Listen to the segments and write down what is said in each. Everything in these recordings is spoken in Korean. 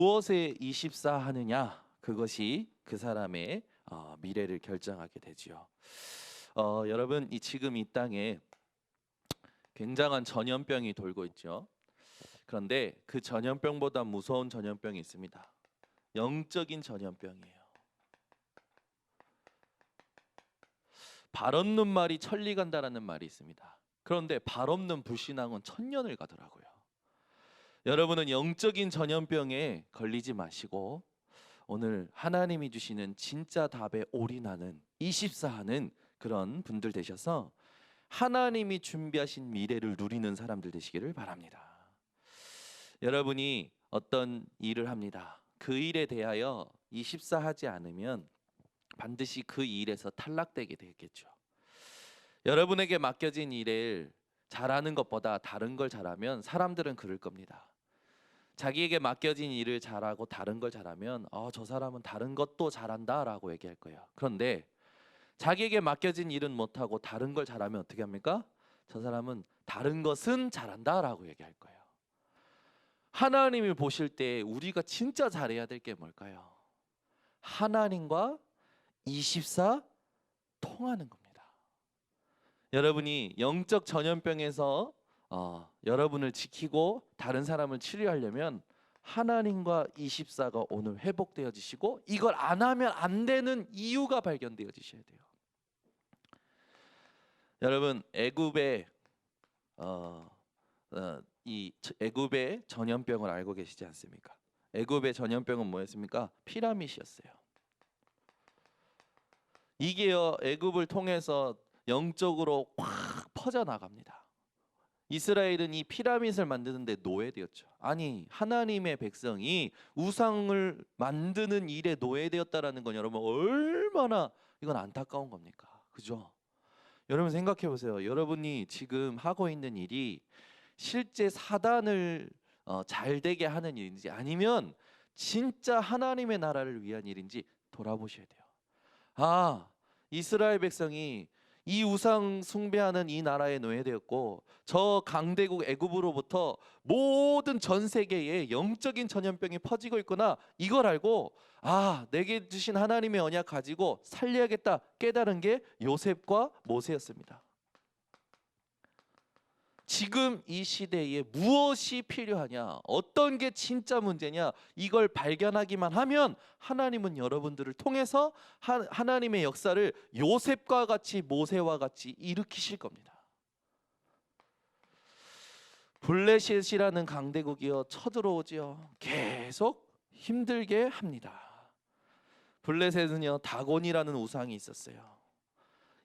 무엇에 24 하느냐, 그것이 그 사람의 미래를 결정하게 되지요. 여러분, 지금 이 땅에 굉장한 전염병이 돌고 있죠. 그런데 그 전염병보다 무서운 전염병이 있습니다. 영적인 전염병이에요. 발 없는 말이 천리 간다라는 말이 있습니다. 그런데 발 없는 불신앙은 천년을 가더라고요. 여러분은 영적인 전염병에 걸리지 마시고 오늘 하나님이 주시는 진짜 답에 올인하는 24하는 그런 분들 되셔서 하나님이 준비하신 미래를 누리는 사람들 되시기를 바랍니다. 여러분이 어떤 일을 합니다. 그 일에 대하여 24 하지 않으면 반드시 그 일에서 탈락되게 되겠죠. 여러분에게 맡겨진 일을 잘하는 것보다 다른 걸 잘하면 사람들은 그럴 겁니다. 자기에게 맡겨진 일을 잘하고 다른 걸 잘하면 저 사람은 다른 것도 잘한다 라고 얘기할 거예요. 그런데 자기에게 맡겨진 일은 못하고 다른 걸 잘하면 어떻게 합니까? 저 사람은 다른 것은 잘한다 라고 얘기할 거예요. 하나님을 보실 때 우리가 진짜 잘해야 될 게 뭘까요? 하나님과 24 통하는 겁니다. 여러분이 영적 전염병에서 여러분을 지키고 다른 사람을 치료하려면 하나님과 24가 오늘 회복되어지시고 이걸 안 하면 안 되는 이유가 발견되어지셔야 돼요. 여러분, 이 애굽의 전염병을 알고 계시지 않습니까? 애굽의 전염병은 뭐였습니까? 피라밋이었어요. 이게요, 애굽을 통해서 영적으로 확 퍼져나갑니다. 이스라엘은 이 피라밋을 만드는데 노예되었죠. 아니, 하나님의 백성이 우상을 만드는 일에 노예되었다라는 건 여러분 얼마나 이건 안타까운 겁니까? 그죠? 여러분 생각해 보세요. 여러분이 지금 하고 있는 일이 실제 사단을 잘 되게 하는 일인지 아니면 진짜 하나님의 나라를 위한 일인지 돌아보셔야 돼요. 이스라엘 백성이 이 우상 숭배하는 이 나라에 노예되었고 저 강대국 애굽으로부터 모든 전 세계에 영적인 전염병이 퍼지고 있구나, 이걸 알고 내게 주신 하나님의 언약 가지고 살려야겠다 깨달은 게 요셉과 모세였습니다. 지금 이 시대에 무엇이 필요하냐, 어떤 게 진짜 문제냐, 이걸 발견하기만 하면 하나님은 여러분들을 통해서 하나님의 역사를 요셉과 같이 모세와 같이 일으키실 겁니다. 블레셋이라는 강대국이요 쳐들어오지요. 계속 힘들게 합니다. 블레셋은요 다곤이라는 우상이 있었어요.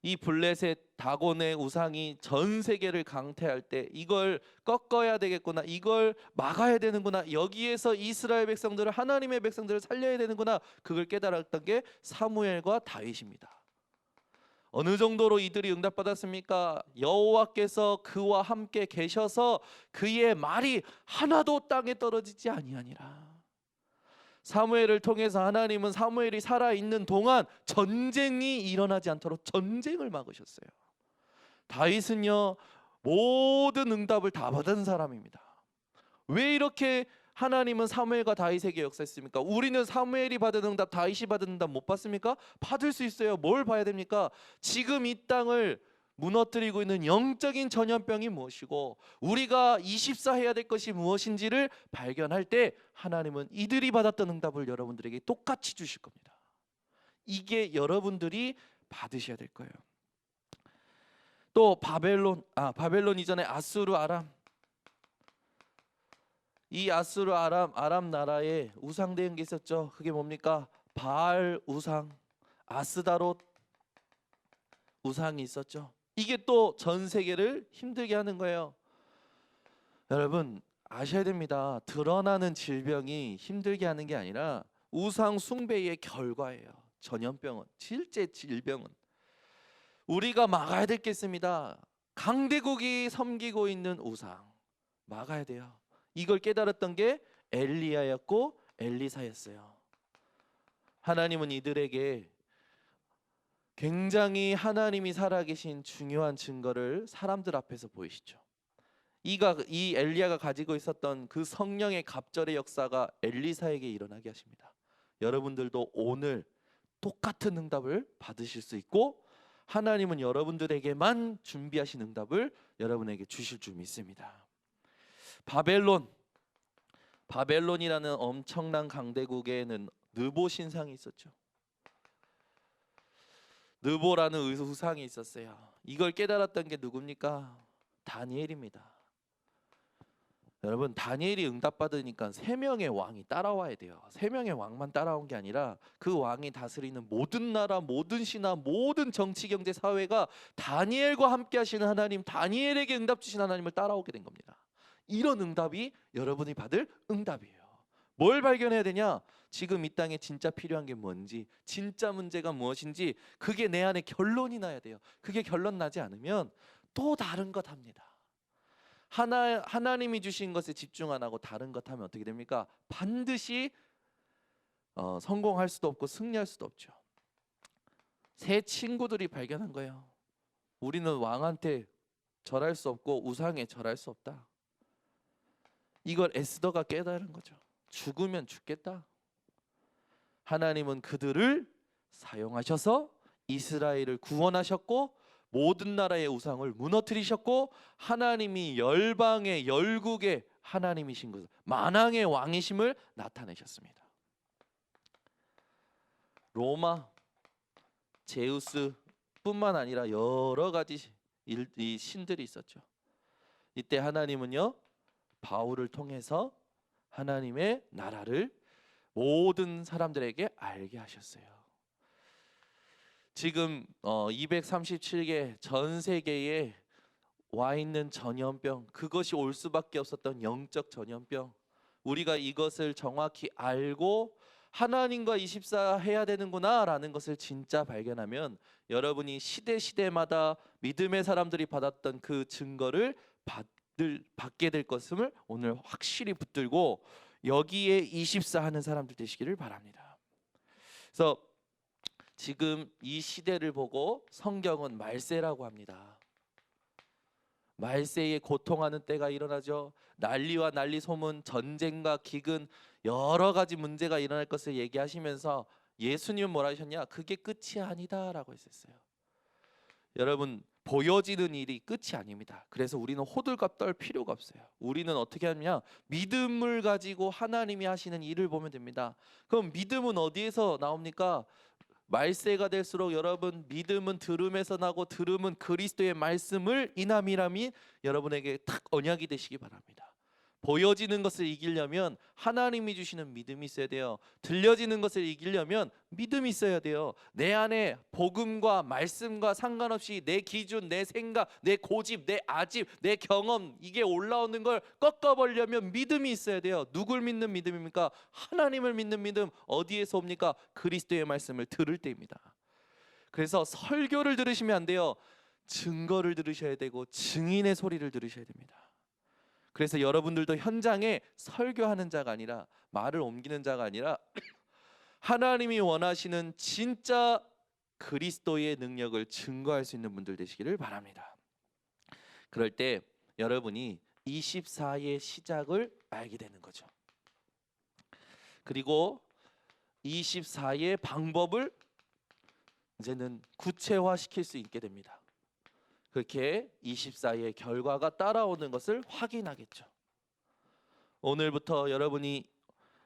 이 블레셋 다곤의 우상이 전 세계를 강태할 때 이걸 꺾어야 되겠구나, 이걸 막아야 되는구나, 여기에서 이스라엘 백성들을, 하나님의 백성들을 살려야 되는구나, 그걸 깨달았던 게 사무엘과 다윗입니다. 어느 정도로 이들이 응답받았습니까? 여호와께서 그와 함께 계셔서 그의 말이 하나도 땅에 떨어지지 아니하니라. 사무엘을 통해서 하나님은 사무엘이 살아있는 동안 전쟁이 일어나지 않도록 전쟁을 막으셨어요. 다윗은요 모든 응답을 다 받은 사람입니다. 왜 이렇게 하나님은 사무엘과 다윗에게 역사했습니까? 우리는 사무엘이 받은 응답, 다윗이 받은 응답 못 받습니까? 받을 수 있어요. 뭘 봐야 됩니까? 지금 이 땅을 무너뜨리고 있는 영적인 전염병이 무엇이고 우리가 24 해야 될 것이 무엇인지를 발견할 때 하나님은 이들이 받았던 응답을 여러분들에게 똑같이 주실 겁니다. 이게 여러분들이 받으셔야 될 거예요. 또 바벨론 이전에 아수르 아람, 이 아수르 아람 나라에 우상대인 게 있었죠. 그게 뭡니까? 바알 우상, 아스다롯 우상이 있었죠. 이게 또 전 세계를 힘들게 하는 거예요. 여러분 아셔야 됩니다. 드러나는 질병이 힘들게 하는 게 아니라 우상 숭배의 결과예요. 전염병은, 실제 질병은 우리가 막아야 될 게 있습니다. 강대국이 섬기고 있는 우상 막아야 돼요. 이걸 깨달았던 게 엘리야였고 엘리사였어요. 하나님은 이들에게 굉장히 하나님이 살아계신 중요한 증거를 사람들 앞에서 보이시죠. 이 엘리야가 가지고 있었던 그 성령의 갑절의 역사가 엘리사에게 일어나게 하십니다. 여러분들도 오늘 똑같은 응답을 받으실 수 있고 하나님은 여러분들에게만 준비하신 응답을 여러분에게 주실 줄 믿습니다. 바벨론이라는 엄청난 강대국에는 느보 신상이 있었죠. 느보라는 우상이 있었어요. 이걸 깨달았던 게 누굽니까? 다니엘입니다. 여러분, 다니엘이 응답받으니까 3명의 왕이 따라와야 돼요. 3명의 왕만 따라온 게 아니라 그 왕이 다스리는 모든 나라, 모든 신화, 모든 정치, 경제, 사회가 다니엘과 함께 하시는 하나님, 다니엘에게 응답 주신 하나님을 따라오게 된 겁니다. 이런 응답이 여러분이 받을 응답이에요. 뭘 발견해야 되냐? 지금 이 땅에 진짜 필요한 게 뭔지, 진짜 문제가 무엇인지 그게 내 안에 결론이 나야 돼요. 그게 결론 나지 않으면 또 다른 것 합니다. 하나님이 주신 것에 집중 안 하고 다른 것 하면 어떻게 됩니까? 반드시 성공할 수도 없고 승리할 수도 없죠. 새 친구들이 발견한 거예요. 우리는 왕한테 절할 수 없고 우상에 절할 수 없다. 이걸 에스더가 깨달은 거죠. 죽으면 죽겠다. 하나님은 그들을 사용하셔서 이스라엘을 구원하셨고 모든 나라의 우상을 무너뜨리셨고 하나님이 열방의 열국의 하나님이신 것을, 만왕의 왕이심을 나타내셨습니다. 로마 제우스뿐만 아니라 여러 가지 이 신들이 있었죠. 이때 하나님은요, 바울을 통해서 하나님의 나라를 모든 사람들에게 알게 하셨어요. 지금 237개 전 세계에 와 있는 전염병, 그것이 올 수밖에 없었던 영적 전염병, 우리가 이것을 정확히 알고 하나님과 24 해야 되는구나 라는 것을 진짜 발견하면 여러분이 시대마다 믿음의 사람들이 받았던 그 증거를 받게 될 것임을 오늘 확실히 붙들고 여기에 24 하는 사람들 되시기를 바랍니다. 그래서 지금 이 시대를 보고 성경은 말세라고 합니다. 말세에 고통하는 때가 일어나죠. 난리와 난리 소문, 전쟁과 기근, 여러 가지 문제가 일어날 것을 얘기하시면서 예수님은 뭐라 하셨냐? 그게 끝이 아니다라고 했었어요. 여러분, 보여지는 일이 끝이 아닙니다. 그래서 우리는 호들갑 떨 필요가 없어요. 우리는 어떻게 하냐? 믿음을 가지고 하나님이 하시는 일을 보면 됩니다. 그럼 믿음은 어디에서 나옵니까? 말세가 될수록 여러분, 믿음은 들음에서 나고 들음은 그리스도의 말씀을 인함이라미 여러분에게 탁 언약이 되시기 바랍니다. 보여지는 것을 이기려면 하나님이 주시는 믿음이 있어야 돼요. 들려지는 것을 이기려면 믿음이 있어야 돼요. 내 안에 복음과 말씀과 상관없이 내 기준, 내 생각, 내 고집, 내 아집, 내 경험, 이게 올라오는 걸 꺾어버리려면 믿음이 있어야 돼요. 누굴 믿는 믿음입니까? 하나님을 믿는 믿음. 어디에서 옵니까? 그리스도의 말씀을 들을 때입니다. 그래서 설교를 들으시면 안 돼요. 증거를 들으셔야 되고 증인의 소리를 들으셔야 됩니다. 그래서 여러분들도 현장에 설교하는 자가 아니라, 말을 옮기는 자가 아니라 하나님이 원하시는 진짜 그리스도의 능력을 증거할 수 있는 분들 되시기를 바랍니다. 그럴 때 여러분이 24의 시작을 알게 되는 거죠. 그리고 24의 방법을 이제는 구체화시킬 수 있게 됩니다. 그렇게 24의 결과가 따라오는 것을 확인하겠죠. 오늘부터 여러분이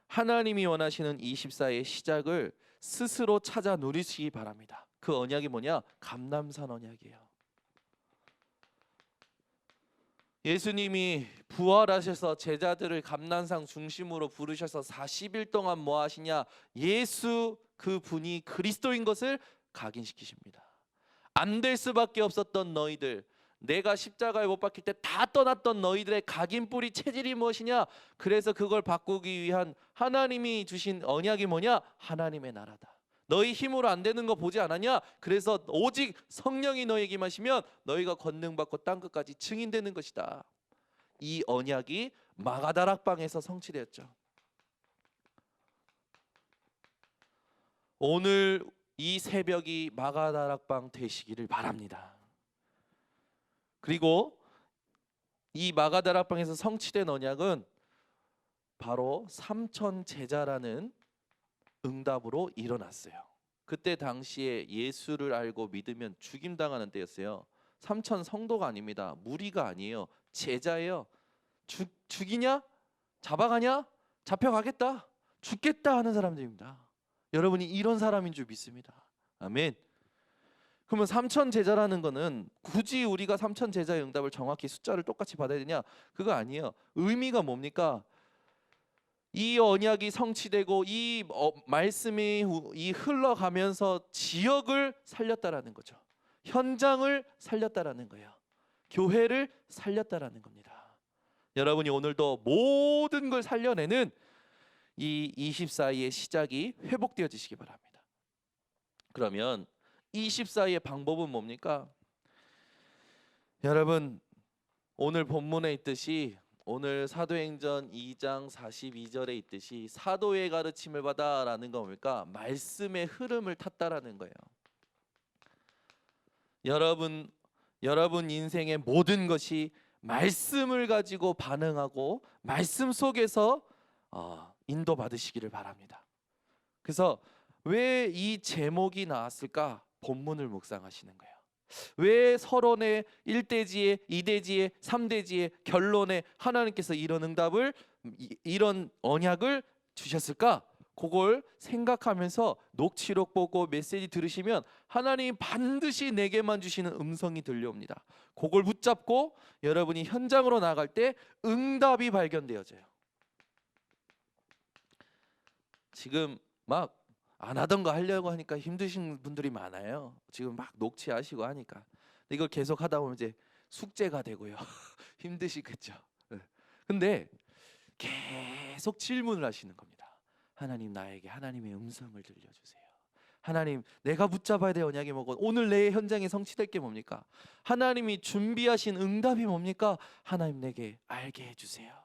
하나님이 원하시는 24의 시작을 스스로 찾아 누리시기 바랍니다. 그 언약이 뭐냐? 감람산 언약이에요. 예수님이 부활하셔서 제자들을 감람산 중심으로 부르셔서 40일 동안 뭐 하시냐? 예수 그분이 그리스도인 것을 각인시키십니다. 안 될 수밖에 없었던 너희들, 내가 십자가에 못 박힐 때 다 떠났던 너희들의 각인뿌리 체질이 무엇이냐? 그래서 그걸 바꾸기 위한 하나님이 주신 언약이 뭐냐? 하나님의 나라다. 너희 힘으로 안 되는 거 보지 않았냐? 그래서 오직 성령이 너희에게 임하시면 너희가 권능받고 땅끝까지 증인되는 것이다. 이 언약이 마가다락방에서 성취되었죠. 오늘 이 새벽이 마가다락방 되시기를 바랍니다. 그리고 이 마가다락방에서 성취된 언약은 바로 3천 제자라는 응답으로 일어났어요. 그때 당시에 예수를 알고 믿으면 죽임당하는 때였어요. 3천 성도가 아닙니다. 무리가 아니에요. 제자예요. 죽이냐? 잡아가냐? 잡혀가겠다. 죽겠다 하는 사람들입니다. 여러분이 이런 사람인 줄 믿습니다. 아멘. 그러면 3천 제자라는 거는 굳이 우리가 3천 제자의 응답을 정확히 숫자를 똑같이 받아야 되냐? 그거 아니에요. 의미가 뭡니까? 이 언약이 성취되고 이 말씀이 흘러가면서 지역을 살렸다라는 거죠. 현장을 살렸다라는 거예요. 교회를 살렸다라는 겁니다. 여러분이 오늘도 모든 걸 살려내는 이 24일의 시작이 회복되어지시기 바랍니다. 그러면 24일의 방법은 뭡니까? 여러분, 오늘 본문에 있듯이, 오늘 사도행전 2장 42절에 있듯이 사도의 가르침을 받아라는 거 뭡니까? 말씀의 흐름을 탔다라는 거예요. 여러분 인생의 모든 것이 말씀을 가지고 반응하고 말씀 속에서 인도받으시기를 바랍니다. 그래서 왜 이 제목이 나왔을까? 본문을 묵상하시는 거예요. 왜 서론의 1대지에 2대지에 3대지에 결론에 하나님께서 이런 응답을, 이런 언약을 주셨을까? 그걸 생각하면서 녹취록 보고 메시지 들으시면 하나님이 반드시 내게만 주시는 음성이 들려옵니다. 그걸 붙잡고 여러분이 현장으로 나갈 때 응답이 발견되어져요. 지금 막 안 하던 거 하려고 하니까 힘드신 분들이 많아요. 지금 막 녹취하시고 하니까. 이걸 계속 하다 보면 이제 숙제가 되고요. 힘드시겠죠. 근데 계속 질문을 하시는 겁니다. 하나님, 나에게 하나님의 음성을 들려주세요. 하나님, 내가 붙잡아야 될 언약이 뭐고 오늘 내 현장에 성취될 게 뭡니까? 하나님이 준비하신 응답이 뭡니까? 하나님, 내게 알게 해주세요.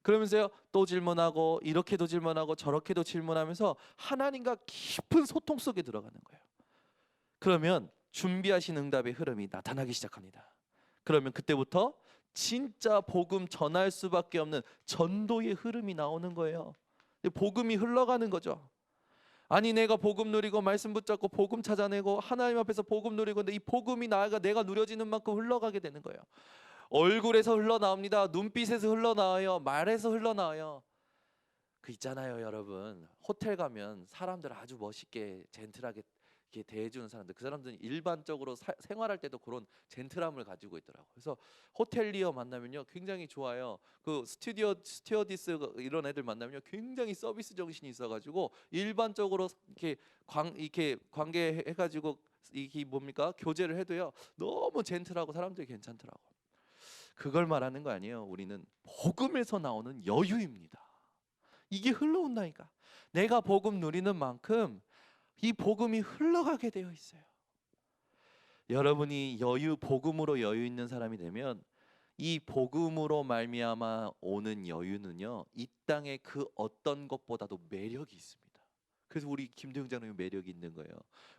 그러면서요, 또 질문하고 이렇게도 질문하고 저렇게도 질문하면서 하나님과 깊은 소통 속에 들어가는 거예요. 그러면 준비하신 응답의 흐름이 나타나기 시작합니다. 그러면 그때부터 진짜 복음 전할 수밖에 없는 전도의 흐름이 나오는 거예요. 복음이 흘러가는 거죠. 아니, 내가 복음 누리고 말씀 붙잡고 복음 찾아내고 하나님 앞에서 복음 누리고, 근데 이 복음이 내가 누려지는 만큼 흘러가게 되는 거예요. 얼굴에서 흘러나옵니다. 눈빛에서 흘러나와요. 말에서 흘러나와요. 그 있잖아요, 여러분. 호텔 가면 사람들 아주 멋있게 젠틀하게 이렇게 대해주는 사람들, 그 사람들은 일반적으로 생활할 때도 그런 젠틀함을 가지고 있더라고요. 그래서 호텔리어 만나면요 굉장히 좋아요. 그 스튜어디스 이런 애들 만나면요 굉장히 서비스 정신이 있어가지고 일반적으로 이렇게 관계해가지고 이게 뭡니까? 교제를 해도요 너무 젠틀하고 사람들이 괜찮더라고. 그걸 말하는 거 아니에요. 우리는 복음에서 나오는 여유입니다. 이게 흘러온다니까. 내가 복음 누리는 만큼 이 복음이 흘러가게 되어 있어요. 여러분이 복음으로 여유 있는 사람이 되면 이 복음으로 말미암아 오는 여유는요 이 땅의 그 어떤 것보다도 매력이 있습니다. 그래서 우리 김대웅 장로님 매력이 있는 거예요.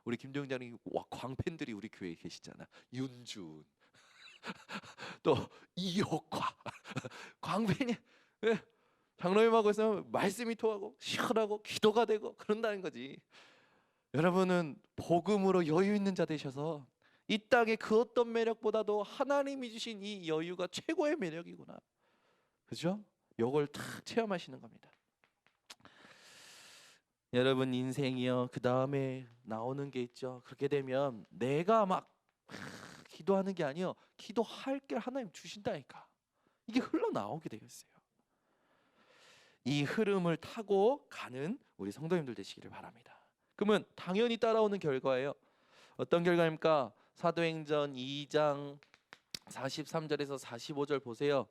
우리 김대웅 장로님 광팬들이 우리 교회에 계시잖아. 윤준 또 이효과 광팬이 장로님하고 있으면 말씀이 통하고 시원하고 기도가 되고 그런다는 거지. 여러분은 복음으로 여유 있는 자 되셔서 이 땅의 그 어떤 매력보다도 하나님이 주신 이 여유가 최고의 매력이구나. 그죠? 요걸 탁 체험하시는 겁니다. 여러분 인생이요 그 다음에 나오는 게 있죠. 그렇게 되면 내가 막 기도하는 게 아니요 기도할 게 하나님 주신다니까. 이게 흘러나오게 되어 있어요. 이 흐름을 타고 가는 우리 성도님들 되시기를 바랍니다. 그러면 당연히 따라오는 결과예요. 어떤 결과입니까? 사도행전 2장 43절에서 45절 보세요.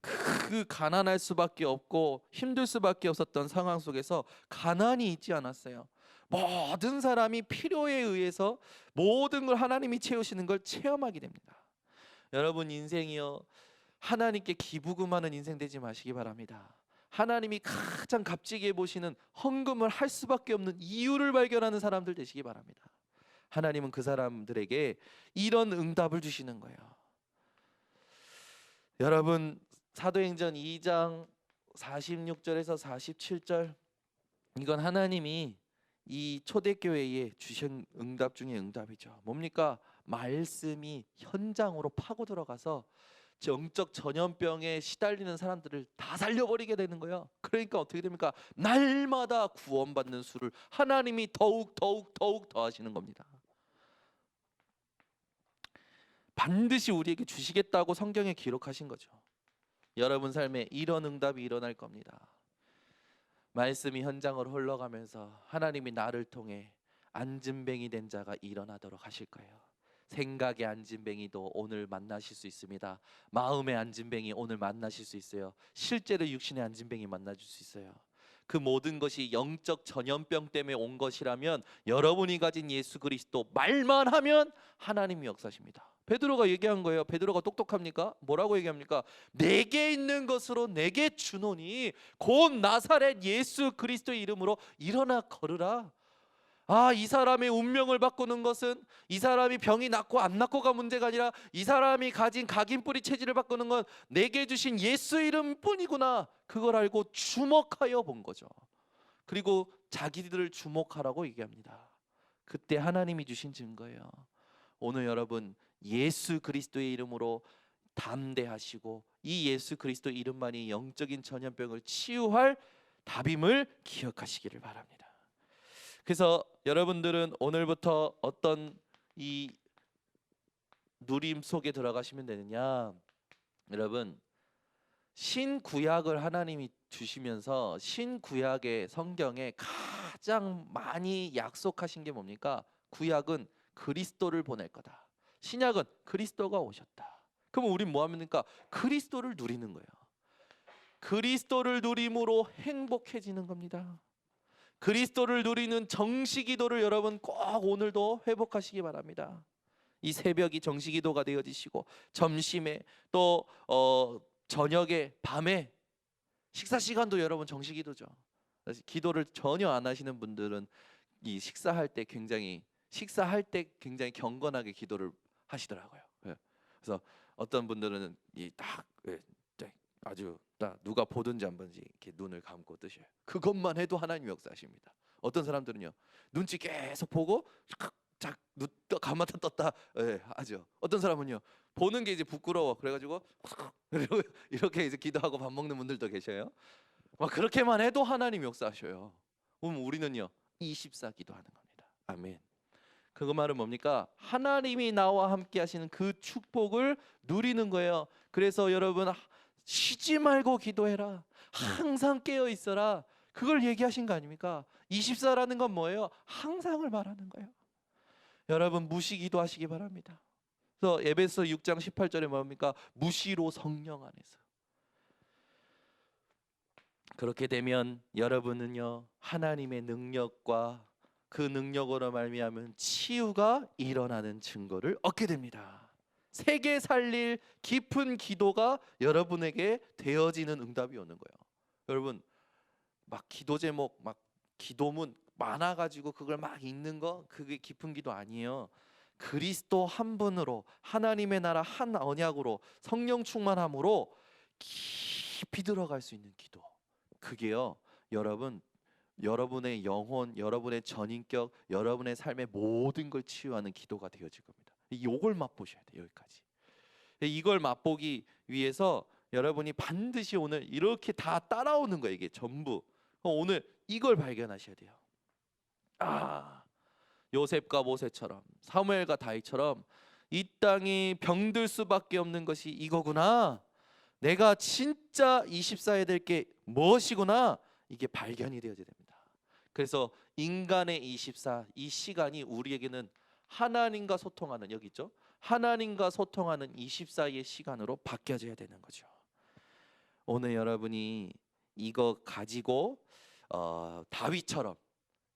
그 가난할 수밖에 없고 힘들 수밖에 없었던 상황 속에서 가난이 있지 않았어요. 모든 사람이 필요에 의해서 모든 걸 하나님이 채우시는 걸 체험하게 됩니다. 여러분 인생이요 하나님께 기부금하는 인생 되지 마시기 바랍니다. 하나님이 가장 값지게 보시는 헌금을 할 수밖에 없는 이유를 발견하는 사람들 되시기 바랍니다. 하나님은 그 사람들에게 이런 응답을 주시는 거예요. 여러분 사도행전 2장 46절에서 47절, 이건 하나님이 이 초대교회에 주신 응답 중에 응답이죠. 뭡니까? 말씀이 현장으로 파고 들어가서 영적 전염병에 시달리는 사람들을 다 살려버리게 되는 거예요. 그러니까 어떻게 됩니까? 날마다 구원받는 수를 하나님이 더욱 더하시는 겁니다. 반드시 우리에게 주시겠다고 성경에 기록하신 거죠. 여러분 삶에 이런 응답이 일어날 겁니다. 말씀이 현장으로 흘러가면서 하나님이 나를 통해 안진뱅이 된 자가 일어나도록 하실 거예요. 생각의 안진뱅이도 오늘 만나실 수 있습니다. 마음의 안진뱅이 오늘 만나실 수 있어요. 실제로 육신의 안진뱅이 만나줄 수 있어요. 그 모든 것이 영적 전염병 때문에 온 것이라면 여러분이 가진 예수 그리스도 말만 하면 하나님이 역사십니다. 베드로가 얘기한 거예요. 베드로가 똑똑합니까? 뭐라고 얘기합니까? 내게 있는 것으로 내게 주노니 곧 나사렛 예수 그리스도의 이름으로 일어나 걸으라. 이 사람의 운명을 바꾸는 것은 이 사람이 병이 낫고 안 낫고가 문제가 아니라 이 사람이 가진 각인뿌리 체질을 바꾸는 건 내게 주신 예수 이름뿐이구나. 그걸 알고 주목하여 본 거죠. 그리고 자기들을 주목하라고 얘기합니다. 그때 하나님이 주신 증거예요. 오늘 여러분 예수 그리스도의 이름으로 담대하시고 이 예수 그리스도 이름만이 영적인 전염병을 치유할 답임을 기억하시기를 바랍니다. 그래서 여러분들은 오늘부터 어떤 이 누림 속에 들어가시면 되느냐? 여러분 신구약을 하나님이 주시면서 신구약의 성경에 가장 많이 약속하신 게 뭡니까? 구약은 그리스도를 보낼 거다. 신약은 그리스도가 오셨다. 그럼 우린 뭐 합니까? 그리스도를 누리는 거예요. 그리스도를 누림으로 행복해지는 겁니다. 그리스도를 누리는 정시기도를 여러분 꼭 오늘도 회복하시기 바랍니다. 이 새벽이 정시기도가 되어지시고 점심에 또 저녁에 밤에 식사 시간도 여러분 정시기도죠. 기도를 전혀 안 하시는 분들은 이 식사할 때 굉장히 경건하게 기도를 하시더라고요. 그래서 어떤 분들은 딱 아주 딱 누가 보든지 안 보든지 이렇게 눈을 감고 뜨셔요. 그것만 해도 하나님 역사하십니다. 어떤 사람들은요 눈치 계속 보고 눈 감았다 떴다 하죠. 어떤 사람은요 보는 게 이제 부끄러워 그래가지고 이렇게 이제 기도하고 밥 먹는 분들도 계셔요. 막 그렇게만 해도 하나님 역사하셔요. 그럼 우리는요 24 기도하는 겁니다. 아멘. 그 말은 뭡니까? 하나님이 나와 함께 하시는 그 축복을 누리는 거예요. 그래서 여러분 쉬지 말고 기도해라. 항상 깨어 있어라. 그걸 얘기하신 거 아닙니까? 24라는 건 뭐예요? 항상을 말하는 거예요. 여러분 무시 기도하시기 바랍니다. 그래서 에베소 6장 18절에 뭡니까? 무시로 성령 안에서. 그렇게 되면 여러분은요 하나님의 능력과 그 능력으로 말미암은 치유가 일어나는 증거를 얻게 됩니다. 세계 살릴 깊은 기도가 여러분에게 되어지는 응답이 오는 거예요. 여러분 막 기도 제목 막 기도문 많아가지고 그걸 막 읽는 거 그게 깊은 기도 아니에요. 그리스도 한 분으로 하나님의 나라 한 언약으로 성령 충만함으로 깊이 들어갈 수 있는 기도. 그게요 여러분의 영혼, 여러분의 전인격, 여러분의 삶의 모든 걸 치유하는 기도가 되어질 겁니다. 이걸 맛보셔야 돼요. 여기까지. 이걸 맛보기 위해서 여러분이 반드시 오늘 이렇게 다 따라오는 거예요. 이게 전부. 오늘 이걸 발견하셔야 돼요. 요셉과 모세처럼 사무엘과 다윗처럼 이 땅이 병들 수밖에 없는 것이 이거구나. 내가 진짜 24에 될 게 무엇이구나. 이게 발견이 되어져야 됩니다. 그래서 인간의 24, 이 시간이 우리에게는 하나님과 소통하는, 여기 있죠? 하나님과 소통하는 24의 시간으로 바뀌어져야 되는 거죠. 오늘 여러분이 이거 가지고 다윗처럼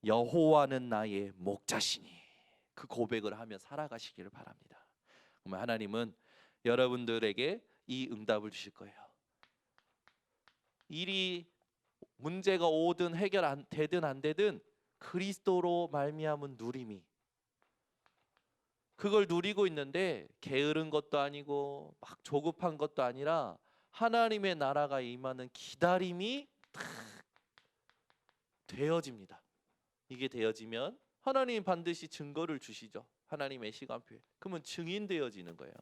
여호와는 나의 목자시니 그 고백을 하며 살아가시기를 바랍니다. 그러면 하나님은 여러분들에게 이 응답을 주실 거예요. 일이 문제가 오든 해결 안 되든 안 되든 그리스도로 말미암은 누림이 그걸 누리고 있는데 게으른 것도 아니고 막 조급한 것도 아니라 하나님의 나라가 임하는 기다림이 탁 되어집니다. 이게 되어지면 하나님 반드시 증거를 주시죠. 하나님의 시간표에. 그러면 증인되어지는 거예요.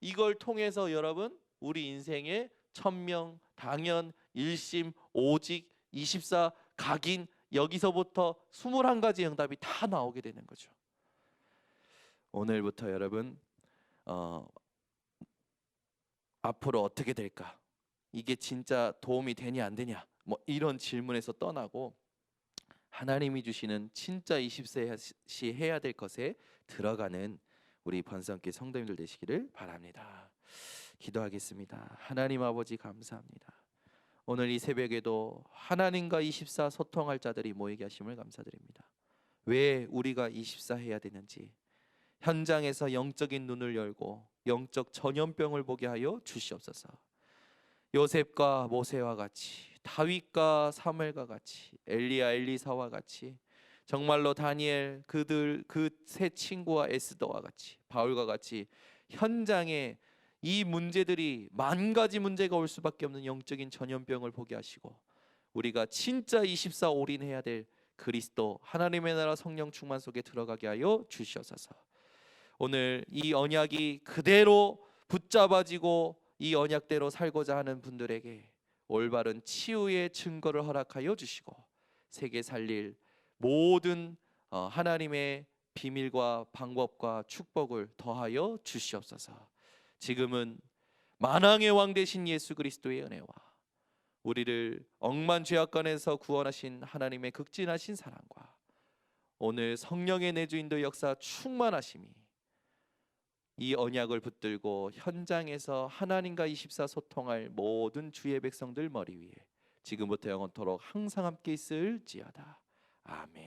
이걸 통해서 여러분 우리 인생의 천명, 당연, 일심, 오직, 24, 각인 여기서부터 21가지 응답이 다 나오게 되는 거죠. 오늘부터 여러분 앞으로 어떻게 될까? 이게 진짜 도움이 되냐 안 되냐? 뭐 이런 질문에서 떠나고 하나님이 주시는 진짜 20세 해야 될 것에 들어가는 우리 번성교회 성도님들 되시기를 바랍니다. 기도하겠습니다. 하나님 아버지 감사합니다. 오늘 이 새벽에도 하나님과 24 소통할 자들이 모이게 하심을 감사드립니다. 왜 우리가 24 해야 되는지 현장에서 영적인 눈을 열고 영적 전염병을 보게 하여 주시옵소서. 요셉과 모세와 같이, 다윗과 사무엘과 같이, 엘리야 엘리사와 같이, 정말로 다니엘 그들 그 세 친구와 에스더와 같이, 바울과 같이 현장에 이 문제들이 만 가지 문제가 올 수밖에 없는 영적인 전염병을 보게 하시고 우리가 진짜 24 올인해야 될 그리스도 하나님의 나라 성령 충만 속에 들어가게 하여 주시옵소서. 오늘 이 언약이 그대로 붙잡아지고 이 언약대로 살고자 하는 분들에게 올바른 치유의 증거를 허락하여 주시고 세계 살릴 모든 하나님의 비밀과 방법과 축복을 더하여 주시옵소서. 지금은 만왕의 왕 되신 예수 그리스도의 은혜와 우리를 억만 죄악간에서 구원하신 하나님의 극진하신 사랑과 오늘 성령의 내주인도 역사 충만하심이 이 언약을 붙들고 현장에서 하나님과 24 소통할 모든 주의 백성들 머리 위에 지금부터 영원토록 항상 함께 있을지어다. 아멘.